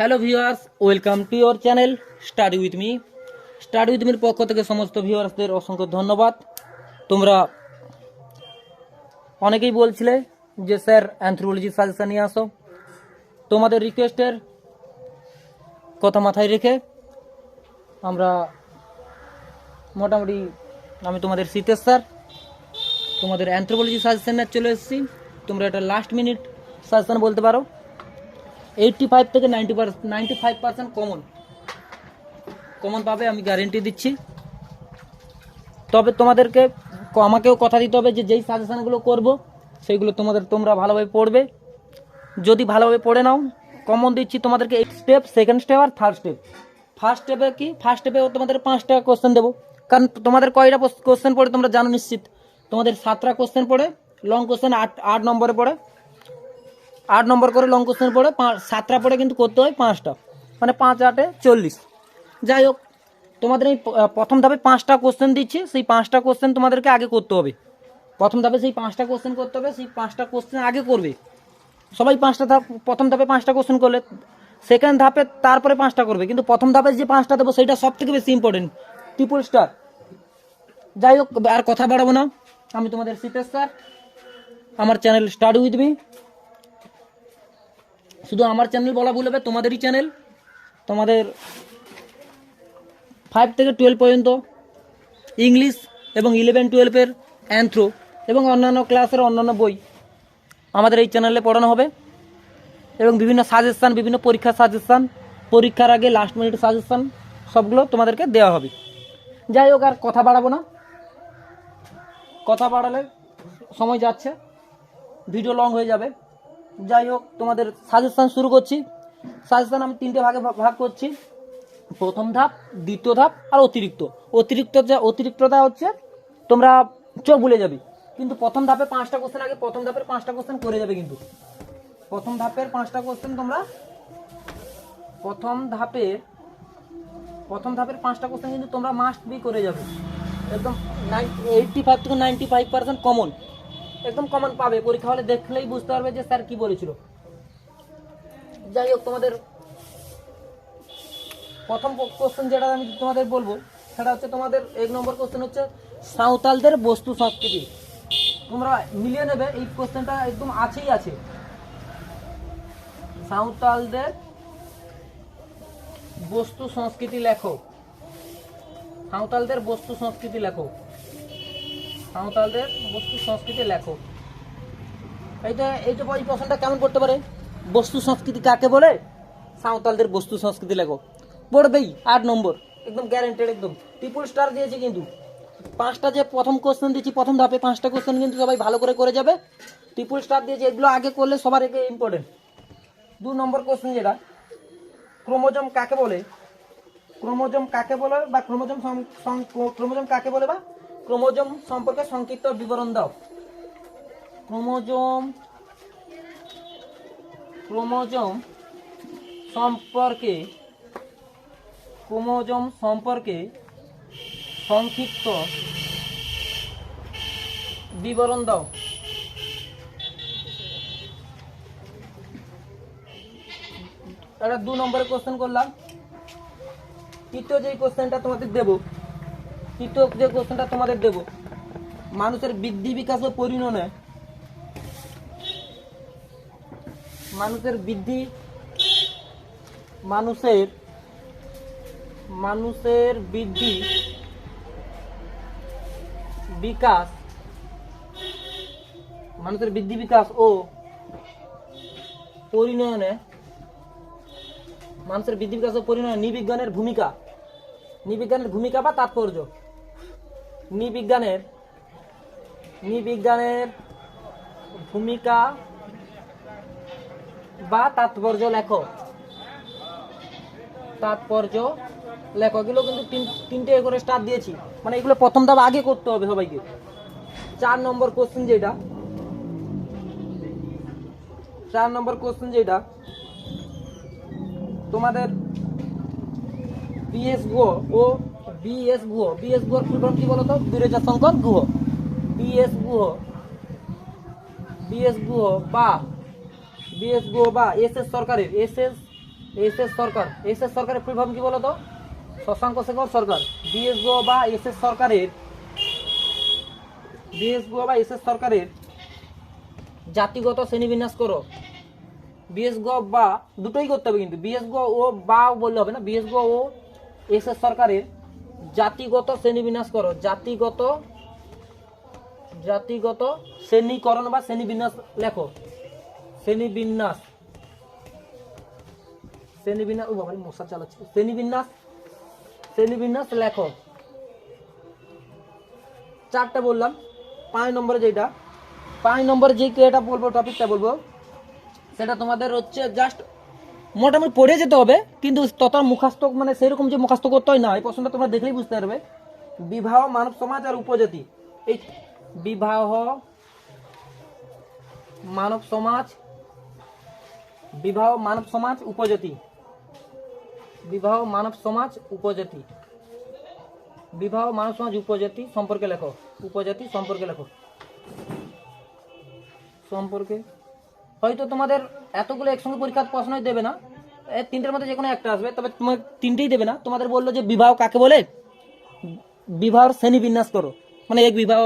Hello viewers, welcome to your channel study with me. Study with Mir পক্ষ থেকে সমস্ত ভিউয়ার্সদের অসংখ্য ধন্যবাদ। তোমরা অনেকেই বলছিলে যে স্যার অ্যানথ্রোপোলজি সাজেশন নিয়ে আসো। তোমাদের রিকোয়েস্টের কথা মাথায় রেখে আমরা মোটামুটি আমি তোমাদের শীতের স্যার তোমাদের অ্যানথ্রোপোলজি সাজেশন নিয়ে চলে এসেছি। তোমরা এটা লাস্ট মিনিট সাজেশন বলতে পারো। 85 থেকে 95% কমন পাবে, আমি গ্যারেন্টি দিচ্ছি। তবে তোমাদেরকে আমাকেও কথা দিতে হবে যে যেই সাজেশানগুলো করব সেইগুলো তোমরা ভালোভাবে পড়বে। যদি ভালোভাবে পড়ে নাও, কমন দিচ্ছি তোমাদেরকে 8 স্টেপ, সেকেন্ড স্টেপ আর থার্ড স্টেপ। ফার্স্ট স্টেপে তোমাদের 5টা কোশ্চেন দেবো। কারণ তোমাদের কয়টা কোশ্চেন পড়ে তোমরা জানো নিশ্চিত। তোমাদের 7টা কোশ্চেন পড়ে, লং কোশ্চেন 8 নম্বরে পড়ে, 8 নম্বর করে লং কোশ্চেন পড়ে, 7টা পড়ে কিন্তু করতে হয় 5টা, মানে 5 8 40। যাই হোক, তোমাদের এই প্রথম ধাপে 5টা কোশ্চেন দিচ্ছি, সেই 5টা কোশ্চেন তোমাদেরকে আগে করতে হবে। প্রথম ধাপে সেই 5টা কোশ্চেন করতে হবে, সেই 5টা কোশ্চেন আগে করবে সবাই। প্রথম ধাপে 5টা কোশ্চেন করলে সেকেন্ড ধাপে তারপরে 5টা করবে, কিন্তু প্রথম ধাপে যে 5টা দেবো সেইটা সব থেকে বেশি ইম্পর্টেন্ট, ট্রিপল স্টার। যাই হোক, আর কথা বাড়াবো না, আমি তোমাদের শীতের স্যার, আমার চ্যানেল স্টাডি উইথ মি। শুধু আমার চ্যানেল বলা ভুল হবে, তোমাদেরই চ্যানেল। তোমাদের 5 থেকে 12 পর্যন্ত ইংলিশ এবং 11-12 অ্যানথ্রো এবং অন্যান্য ক্লাসের অন্যান্য বই আমাদের এই চ্যানেলে পড়ানো হবে। এবং বিভিন্ন সাজেশান, বিভিন্ন পরীক্ষার সাজেশান, পরীক্ষার আগে লাস্ট মিনিট সাজেশান, সবগুলো তোমাদেরকে দেওয়া হবে। যাই হোক, আর কথা বাড়াবো না, কথা বাড়ালে সময় যাচ্ছে, ভিডিও লং হয়ে যাবে। যাই হোক, তোমাদের সাজেশান শুরু করছি। সাজেশান আমি 3টে ভাগে ভাগ করছি। প্রথম ধাপ, দ্বিতীয় ধাপ আর অতিরিক্তটা হচ্ছে তোমরা চোখ ভুলে যাবে, কিন্তু প্রথম ধাপে 5টা কোশ্চেন আগে, প্রথম ধাপের 5টা কোশ্চেন করে যাবে। কিন্তু প্রথম ধাপের 5টা কোশ্চেন তোমরা প্রথম ধাপের 5টা কোশ্চেন কিন্তু তোমরা মাস্ট বি করে যাবে। একদম 85 থেকে 95% কমন, একদম কমন পাবে। পরীক্ষা হলে দেখলেই বুঝতে পারবে যে স্যার কি বলেছিল। যাই হোক, তোমাদের প্রথম কোশ্চেন যেটা আমি তোমাদের বলবো সেটা হচ্ছে তোমাদের 1 নম্বর কোশ্চেন হচ্ছে সাঁওতালদের বস্তু সংস্কৃতি। তোমরা মিলিয়ে নেবে, এই কোশ্চেনটা একদম আছেই আছে। সাঁওতালদের বস্তু সংস্কৃতি লেখো, সাঁওতালদের বস্তু সংস্কৃতি লেখো, সাঁওতালদের বস্তু সংস্কৃতি লেখো। এইটা এই প্রশ্নটা কেমন করতে পারে? বস্তু সংস্কৃতি কাকে বলে? সাঁওতালদের বস্তু সংস্কৃতি লেখো। পড়বেই 8 নম্বর, একদম গ্যারেন্টেড, একদম ট্রিপল স্টার দিয়েছি। কিন্তু 5টা যে প্রথম কোশ্চেন দিচ্ছি, প্রথম ধাপে 5টা কোশ্চেন কিন্তু সবাই ভালো করে যাবে, ট্রিপল স্টার দিয়েছি। এগুলো আগে করলে সবার আগে ইম্পর্টেন্ট। 2 নম্বর কোশ্চেন যেটা, ক্রোমোজোম কাকে বলে, ক্রোমোজোম কাকে বলে বা ক্রোমোজোম সম্পর্কে সংক্ষিপ্ত বিবরণ দাও। ক্রোমোজোম সম্পর্কে সংক্ষিপ্ত বিবরণ দাও। এটা 2 নম্বরের কোশ্চেন করলাম। তৃতীয় যে কোশ্চেনটা তোমাদের দেব, মানুষের বৃদ্ধি বিকাশ ও পরিণয়নে, মানুষের বৃদ্ধি বিকাশ ও পরিণয়নে, নৃবিজ্ঞানের ভূমিকা বা তাৎপর্য। নৃবিজ্ঞানের ভূমিকা বা তাৎপর্য লেখো। এগুলো কিন্তু 3টে করে স্টার দিয়েছি, মানে এগুলো প্রথম ধাপ আগে করতে হবে সবাইকে। 4 নম্বর কোশ্চেন যেটা তোমাদের বিএস গুহ ফুল ফর্ম কি বলতো? বিরজা শঙ্কর গুহ। বিএস গুহ বা এস এস এস এস সরকার, এস এস সরকারের ফুল ফর্ম কি বলো তো? শশাঙ্ক শেখর সরকার। বিএসগো বা এস এস সরকারের, বিএসগো বা এস এস সরকারের জাতিগত শ্রেণীবিন্যাস করো। বিএসগো বা দুটোই করতে হবে, কিন্তু বিএসগো ও বা বললে হবে না, বিএসগো ও এস এস সরকারের জাতিগত শ্রেণীবিন্যাস করো। জাতিগত, জাতিগত শ্রেণীকরণ বা শ্রেণীবিন্যাস লেখো। শ্রেণীবিন্যাস, শ্রেণীবিন্যাস, ও বাবা মশা চালাচ্ছে। শ্রেণীবিন্যাস, শ্রেণীবিন্যাস লেখো। 4টে বললাম। 5 নম্বরে যেটা, 5 নম্বরে যে এটা বলবো, টপিকটা বলবো, সেটা তোমাদের হচ্ছে জাস্ট মোটামুটি পড়ে যেতে হবে, কিন্তু তত মুখস্থ মানে সেরকম যে মুখস্থ করতে হয় না। এই প্রশ্নটা তোমরা দেখলেই বুঝতে পারবে। বিবাহ, মানব সমাজ আর উপজাতি। এই বিবাহ, মানব সমাজ, বিবাহ, মানব সমাজ, উপজাতি। বিবাহ, মানব সমাজ, উপজাতি। বিবাহ, মানব সমাজ, উপজাতি সম্পর্কে লেখো। উপজাতি সম্পর্কে লেখো। সম্পর্কে হয়তো তোমাদের এতগুলো একসঙ্গে পরীক্ষার প্রশ্নই দেবে না, 3টের মধ্যে যে কোনো একটা আসবে, তবে তোমার 3টেই দেবে না। তোমাদের বললো যে বিবাহ কাকে বলে, বিবাহর শ্রেণী বিন্যাস করো। মানে এক বিবাহ,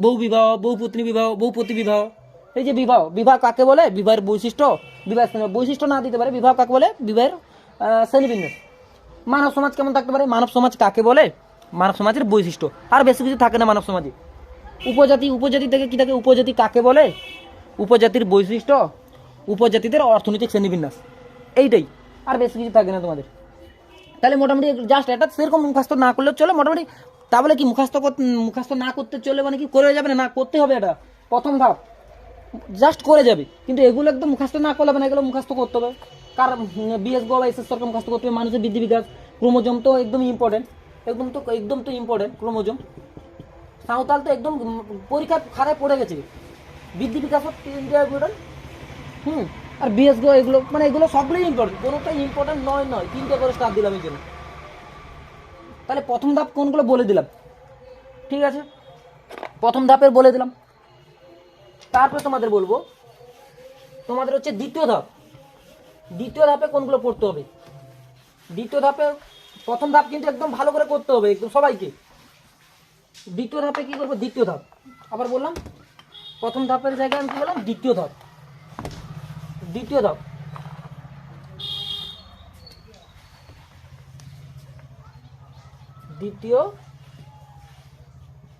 বহু বিবাহ, বহুপত্নী বিবাহ, বহুপতি বিবাহ। এই যে বিবাহ, বিবাহ কাকে বলে, বিবাহের বৈশিষ্ট্য, বিবাহের বৈশিষ্ট্য না দিতে পারে, বিবাহ কাকে বলে, বিবাহের শ্রেণী বিন্যাস। মানব সমাজ কেমন থাকতে পারে, মানব সমাজ কাকে বলে, মানব সমাজের বৈশিষ্ট্য। আর বেশি কিছু থাকে না মানব সমাজে। উপজাতি, উপজাতি থেকে কি থাকে, উপজাতি কাকে বলে, উপজাতির বৈশিষ্ট্য, উপজাতিদের অর্থনৈতিক শ্রেণীবিন্যাস, এইটাই। আর বেশি কিছু থাকে না তোমাদের। তাহলে মোটামুটি জাস্ট এটা সেরকম মুখস্থ না করলেও চলে মোটামুটি। তাহলে কি মুখস্থ না করতে চলে মানে কি করে যাবে না, না করতে হবে। এটা প্রথম ধাপ, জাস্ট করে যাবে। কিন্তু এগুলো একদম মুখস্থ না করলে হবে না, এগুলো মুখস্থ করতে হবে। কারণ বিএসগো বা এসএস সরকার মুখস্থ করতে হবে। মানুষের বৃদ্ধি বিকাশ, ক্রোমোজোম তো একদম ইম্পর্টেন্ট, একদম তো ইম্পর্টেন্ট ক্রোমোজোম। সাঁওতাল তো একদম পরীক্ষার খাতায় পড়ে গেছে। বৃদ্ধি বিকাশ ইম্পর্টেন্ট। আর বিএসগো এগুলো মানে এগুলো সবগুলোই ইম্পর্টেন্ট, কোনোটাই ইম্পর্টেন্ট নয়। 3টে করে স্টার দিলাম এই জন্য। তাহলে প্রথম ধাপ কোনগুলো বলে দিলাম, ঠিক আছে? প্রথম ধাপের বলে দিলাম। তারপরে তোমাদের বলবো, তোমাদের হচ্ছে দ্বিতীয় ধাপ। দ্বিতীয় ধাপে কোনগুলো পড়তে হবে। দ্বিতীয় ধাপে, প্রথম ধাপ কিন্তু একদম ভালো করে করতে হবে একদম সবাইকে। দ্বিতীয় ধাপে কি করবো, দ্বিতীয় ধাপ আবার বললাম, প্রথম ধাপের জায়গায় আমি কি বললাম, দ্বিতীয় ধাপ। দ্বিতীয় ধাপ,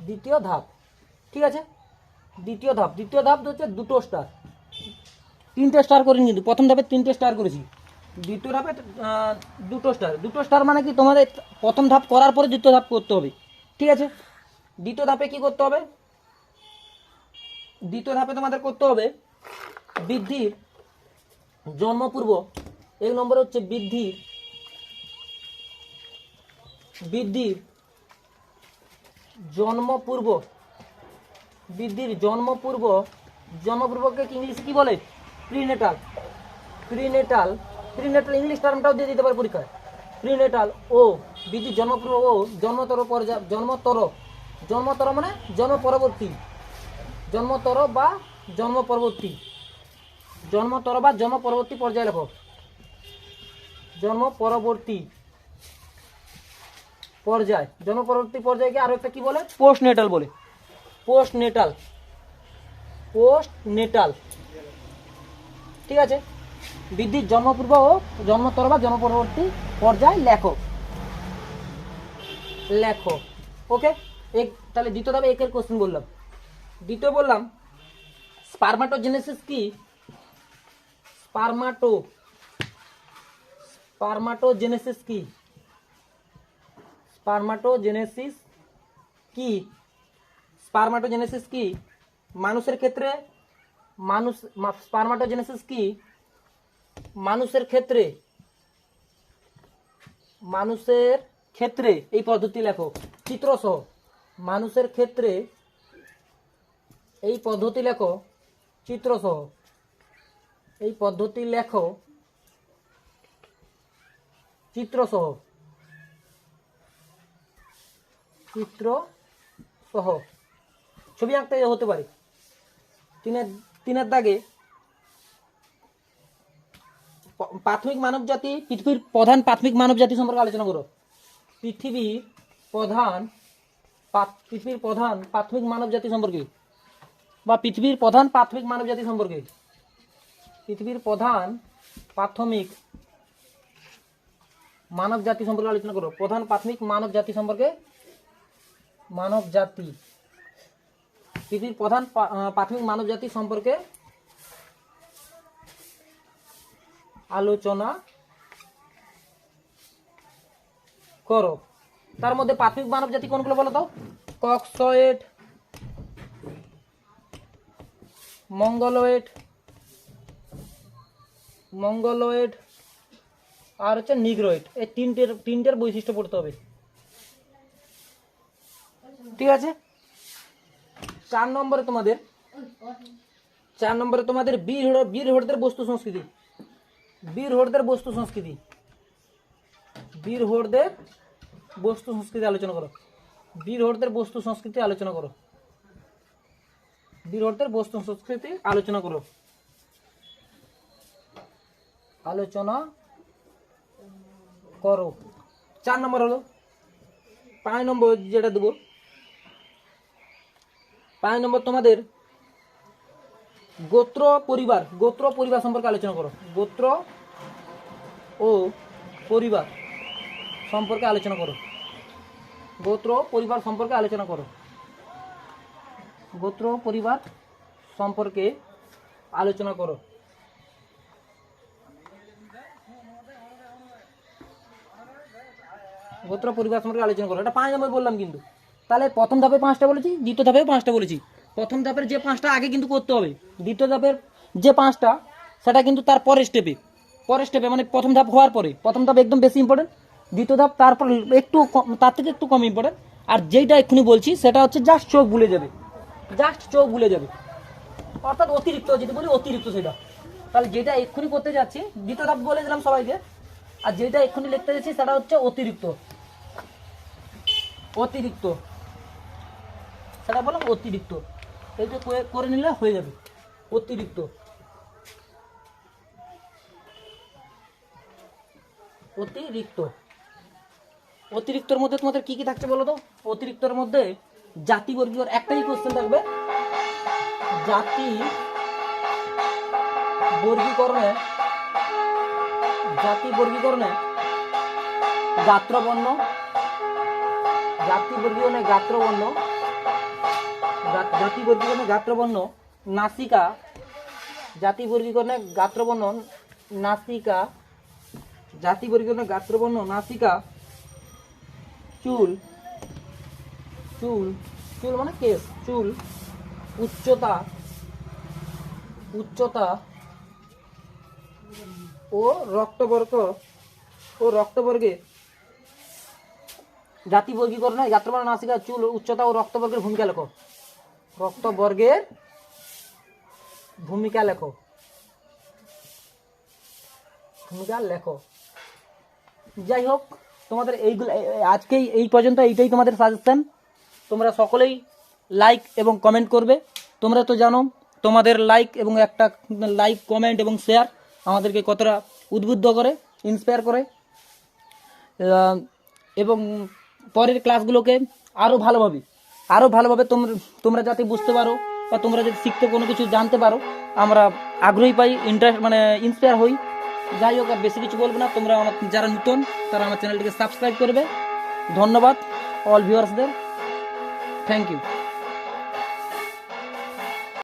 দ্বিতীয় ধাপ, ঠিক আছে? দ্বিতীয় ধাপ হচ্ছে 2টো স্টার, 3টে স্টার করিনি কিন্তু। প্রথম ধাপে 3টে স্টার করেছি, দ্বিতীয় ধাপে 2টো স্টার। 2টো স্টার মানে কি, তোমাদের প্রথম ধাপ করার পরে দ্বিতীয় ধাপ করতে হবে, ঠিক আছে? দ্বিতীয় ধাপে কি করতে হবে, দ্বিতীয় ধাপে তোমাদের করতে হবে বৃদ্ধির জন্মপূর্ব। 1 নম্বর হচ্ছে বৃদ্ধির জন্মপূর্ব, বৃদ্ধির জন্মপূর্বকে ইংলিশে কি বলে, প্রিনেটাল। প্রিনেটাল ইংলিশ টার্মটাও দিয়ে দিতে পারে পরীক্ষায়। প্রিনেটাল ও বৃদ্ধির জন্মপূর্ব ও জন্মতর পর্যায়, জন্মতর মানে জন্ম পরবর্তী, জন্মতর বা জন্ম পরবর্তী পর্যায়ে লেখো। জন্ম পরবর্তী পর্যায়কে আরো একটা কি বলে, পোস্টনেটাল বলে। পোস্টনেটাল, ঠিক আছে? বৃদ্ধির জন্মপূর্ব ও জন্মতর বা জন্ম পরবর্তী পর্যায় লেখো। ওকে। তাহলে দ্বিতীয় ধাপে একের কোশ্চেন বললাম। দ্বিতীয় বললাম স্পারমাটোজেনেসিস কি, স্পারমাটোজেনেসিস কি মানুষের ক্ষেত্রে, স্পারমাটোজেনেসিস কি মানুষের ক্ষেত্রে এই পদ্ধতি লেখো চিত্রসহ। মানুষের ক্ষেত্রে এই পদ্ধতি লেখো চিত্রসহ। এই পদ্ধতি লেখো চিত্রসহ। ছবি আঁকতে হতে পারে। 3-এর দাগে প্রাথমিক মানব জাতি, পৃথিবীর প্রধান প্রাথমিক মানব জাতি সম্পর্কে আলোচনা করো। পৃথিবীর প্রধান প্রাথমিক মানব জাতি সম্পর্কে, বা পৃথিবীর প্রধান প্রাথমিক মানব জাতি সম্পর্কে, পৃথিবীর প্রধান প্রাথমিক মানব জাতি সম্পর্কে আলোচনা করো। প্রধান প্রাথমিক মানব জাতি সম্পর্কে, মানব জাতি, পৃথিবীর প্রধান প্রাথমিক মানব জাতি সম্পর্কে আলোচনা করো। তার মধ্যে প্রাথমিক মানব জাতি কোনগুলো বলো তো? ককসয়েড, মঙ্গলয়েড আর হচ্ছে নিগ্রয়েড। এই তিনটের বৈশিষ্ট্য পড়তে হবে, ঠিক আছে। 4 নম্বরে তোমাদের বীরহোরদের বস্তু সংস্কৃতি। বীরহোরদের বস্তু সংস্কৃতি আলোচনা করো। বীরহোরদের বস্তু সংস্কৃতি আলোচনা করো। 4 নম্বর হলো, 5 নম্বর যেটা দেবো, 5 নম্বর তোমাদের গোত্র পরিবার সম্পর্কে আলোচনা করো। গোত্র ও পরিবার সম্পর্কে আলোচনা করো। গোত্র পরিবার সম্পর্কে আলোচনা করো। গোত্র পরিবার সম্পর্কে আলোচনা করো। গোত্র পরিবার সম্পর্কে আলোচনা করো। এটা 5 নম্বর বললাম কিন্তু। তাহলে প্রথম ধাপে 5টা বলেছি, দ্বিতীয় ধাপে 5টা বলেছি। প্রথম ধাপের যে 5টা আগে কিন্তু করতে হবে, দ্বিতীয় ধাপের যে 5টা সেটা কিন্তু তার পরের স্টেপে মানে প্রথম ধাপ হওয়ার পরে। প্রথম ধাপ একদম বেশি ইম্পর্টেন্ট, দ্বিতীয় ধাপ তারপর একটু তার থেকে একটু কম ইম্পর্টেন্ট, আর যেইটা এক্ষুনি বলছি সেটা হচ্ছে জাস্ট চোখ ভুলে যাবে, অর্থাৎ অতিরিক্ত, যদি বলি অতিরিক্ত সেটা। তাহলে যেটা এক্ষুনি করতে যাচ্ছি, দ্বিতীয় ধাপ বলে দিলাম সবাইকে, আর যেটা এক্ষুনি লিখতে যাচ্ছি সেটা হচ্ছে অতিরিক্ত, সেটা বললাম অতিরিক্ত। এইটা করে নিলে হয়ে যাবে। অতিরিক্তর মধ্যে তোমাদের কি কি থাকছে বলো তো? অতিরিক্তর মধ্যে জাতিবর্গীয় একটাই কোশ্চেন থাকবে, জাতি বর্গীকরণে গাত্রবর্ণ, নাসিকা, চুল মানে কেস, চুল, উচ্চতা ও রক্তবর্গে জাতি বর্গীকরণে গাত্রবর্ণ, নাসিকা, চুল, উচ্চতা ও রক্তবর্গের ভূমিকা লেখো। যাই হোক, তোমাদের এইগুলো আজকেই এই পর্যন্ত, এইটাই তোমাদের সাজেশন। তোমরা সকলেই লাইক এবং কমেন্ট করবে। তোমরা তো জানো তোমাদের লাইক এবং একটা লাইক, কমেন্ট এবং শেয়ার আমাদেরকে কতটা উদ্বুদ্ধ করে, ইন্সপায়ার করে, এবং পরের ক্লাসগুলোকে আরও ভালোভাবে তোমরা যাতে বুঝতে পারো, বা তোমরা যদি শিখতে কোনো কিছু জানতে পারো, আমরা আগ্রহী পাই, ইন্সপায়ার হই। যাই হোক, আর বেশি কিছু বলবো না। তোমরা যারা নতুন তারা আমার চ্যানেলটিকে সাবস্ক্রাইব করবে। ধন্যবাদ অল ভিউয়ার্সদের, থ্যাংক ইউ।